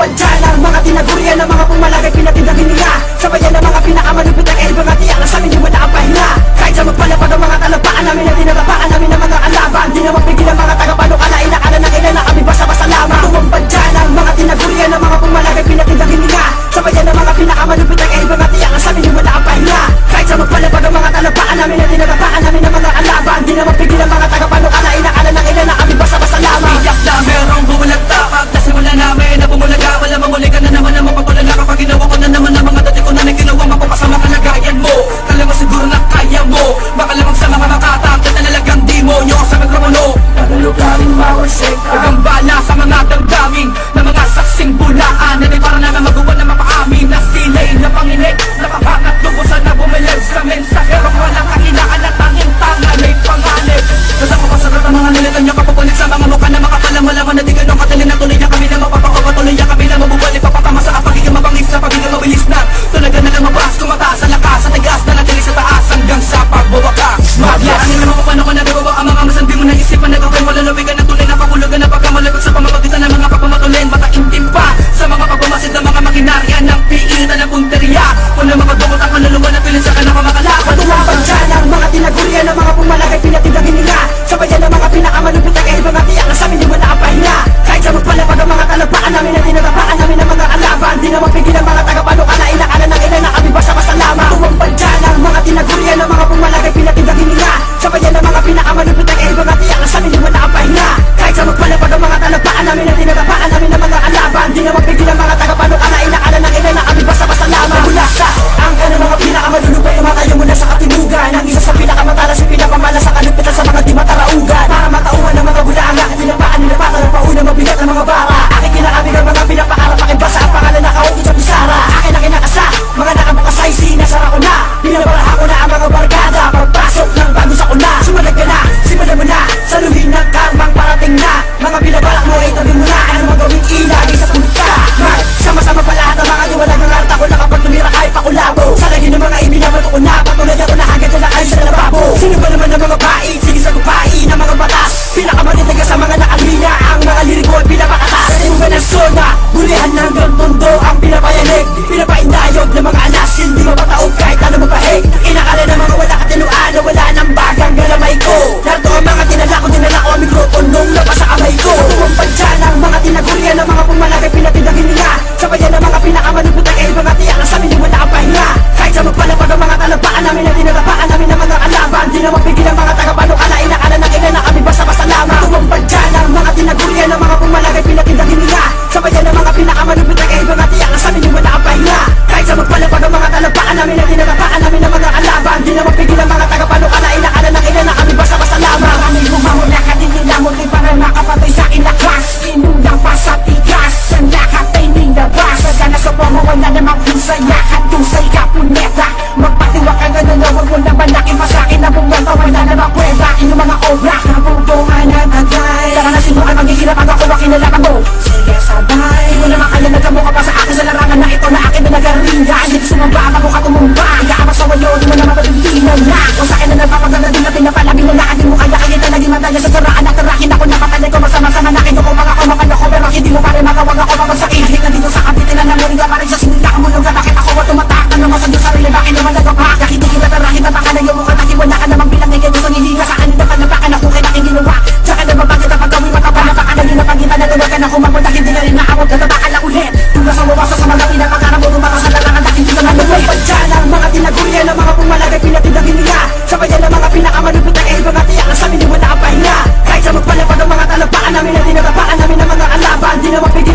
Tumampad dyan ang mga tinagurian ng mga pumalagay pinatindang hininga. Sabayan ng mga pinakamalupit ang elbang at iyak na sa amin di wala ang pahinga. Kahit sa magpalapag ang mga talapaan namin at tinatapaan namin ng mga alaban, di na mapigil ang mga tagapanukala, inakala ng ilan na kami basta-basta lamang. Tumampad dyan ang mga tinagurian ng mga pumalagay pinatindang hininga. Sabayan ng mga pinakamalupit ang elbang at iyak na sa amin di wala ang pahinga. Kahit sa magpalapag ang mga talapaan namin at tinatapaan namin ng mga alaban, di na mapigil ang mga tagapanukala, inakala ng ilan na kami basta-basta lamang. Iyak na merong bumulag tapag na simula namin na bumulaga. Wala mamuli ka na naman na mapapalala kapag ginawa ko na naman ang mga dati ko na ginawa. Mapapasa mga kalagayan mo, kala mo siguro na kaya mo. Baka lamang sa mga makatagkat na nalagang demonyo sa mikropono. Pagkalugaring mawasik Ang bala sa mga damdamin na mga saksing bulaan na para naman magawa na mapaamin na sila'y napanginig, nakapangat lubusan na bumilag sa mensaherong walang kahinaan at tanging tangan ay panganib. Nadako pa sa ang mga nilitan niyo kapapulit sa mga mukha na makapalang-malaman na di ganong katalin na tuloy niya kami na mapapakapatuloy niya kami na mabubalik papatama sa pagiging mabangis sa pagiging mabilis na talaga na lang mabas, tumataas sa lakas sa tigas na natilis sa taas hanggang sa pagbawakas. Magyaanin naman kung paano ko nagawa ang mga masandi mo na isipan na gawin malalawigan na tuloy na pahulugan na pagkamalabag sa pamamagitan ng mga pagpamatulin matakintim pa sa mga pagmamasid ng mga makinarya ng piitan ng punteriya kung na mga dukot ang kaluluwa na pilin sa kanang makalaban. Tumampad dyan ang mga tinagurian ng mga pumalagay pinatindang hininga. Sabayan ng mga pinakamalupit ang elbang at iyak na sa amin di wala ang pahinga. Kahit sa magpalapag ang mga talapaan namin at tinatapaan namin ng mga alaban, di na mapigil ang mga tagapanukala, inakala ng ilan na kami basta-basta lamang. Tumampad dyan ang mga tinagurian ng mga pumalagay pinatindang hininga. Sabayan ng mga pinakamalupit ang elbang at iyak na sa amin di wala ang pahinga. Kahit sa magpalapag ang mga talapaan namin at tinatapaan namin ng mga alaban, di na mapigil ang mga tagapanukala, inakala ng ilan na kami basta-basta lamang. Mula sa angka ng mga pinakamalulupay, umatayo mula sa katimugan. Ang isa sa pinakamatalas at pinakamalas sa kalupitan sa mga di mataraugan. Para matauhan ng mga bulaanga, tinapaan nila pata ng pauna mabigat ng mga bara. Aking kinakabig ang mga pinapakarap, aking basa ang pangalan na kaukit sa pisara. Akin ang kinakasa, mga nakabukasay, sinasara ko na. Binabaraha ko na ang mga barkada, pagpasok ng bago sa kuna. Sumalag ka na, simulan mo na, saluhin ng karmang parating na. Mga binabalak mo ay tabi mo na, ano magawin ilagay sa punta. Sama-sama pa lahat ng mga diwalag ng arta ko na kapag tumira ay pakulabo. Sa lagi ng mga ibinabato ko na, patulad ako na hanggang na ay sa lababo. Sino ba naman ang mga bait, sige sa gupain ng mga batas. Pinakamatitigas sa mga nakalina, ang mga liriko ay pinapakatas. Sa mga ng zona, bulihan hanggang tondo ang pinapayanig. Pinapaindayog ng mga alas, hindi mapataog kahit ano mapahig. Inakala ng mga wala katinuan na wala ng bagang galamay ko. Narito ang mga dinala ko ang mikroponong labas sa kamay ko. Tumampad dyan ang mga tinagurian ng mga pumalagay pinatindang hininga. Sabayan ng mga pinakamalupit ang elbang at iyak na sa amin di wala ang pahinga. Kahit sa magpalapag ang mga talapaan namin at tinatapaan namin ng mga alaban, di na mapigil ang mga tagapanukala, inakala ng ilan na kami basta-basta lamang. Tumampad dyan ang mga tinagurian ng mga pumalagay pinatindang hininga. Sabayan ng mga pinakamalupit ang elbang at iyak na sa amin di wala ang pahinga. Kahit sa magpalapag ang mga talapaan namin at tinatapaan namin ng mga alaban, di na mapigil ang mga tagapanukala, inakala ng ilan na kami basta-basta lamang. Kami bumamula ka din nila muti para makapatay sa inakas. Sinundang pa sa tigas, ang lahat ay nilabas. Sagana sa pamawan na namang husayahan, tusay ka puneta. Magpatiwa ka nga na huwag mo naman nakin masakin na bumatawan na naman pwera. Inyong mga obra, nabubuhan na tagay. Tara na sinukan magigilap ang ako kinalaman mo. Sige sabay, di mo naman kaya nagkamukha pa sa akin sa larangan na ito na akin na nagaringa. Hindi ko sumamba, bago ka tumumba. Ikaama sa wayo, di mo naman patulinan na. Kung sa akin na nagpapaganda din na pinapalabi mo na akin mo kaya kaya talagang madaya sa saraan at tarakin ako napatali ko masama-sama na akin ko mga kumakanda ko pero hindi mo pa rin makawag ako mapagsakin. Hit na dito sa kapitin na namurin ka pa rin sa sinita ka mo nung bakit ako at tumatak na naman sa Diyos sarili bakit naman nagpapak. Hindi kita tarahin at baka na yung mukha takiwan na ka naman bilang ngayon gusto nihiga sa akin na panapakan ako kay aking ginawa. Tsaka na mabagit ang pagkawin matapal na baka na din napagitan na tuwag ka na kumapunta hindi na rin naawag na tatakal na ulit. Tugas ang wawaso sa mga pinapagkarap mo lumaka sa larangan at hindi ka na luwi. Tumampad dyan ang mga tinagurian ng mga pumalagay pinatindang hininga. Sabayan ng mga pinakamalupit ang elbang at iyak na sa amin di wala ang pahinga. Kahit sa magpalapag ang mga talapaan namin at tinatapaan namin ng mga alaban, di na mapigil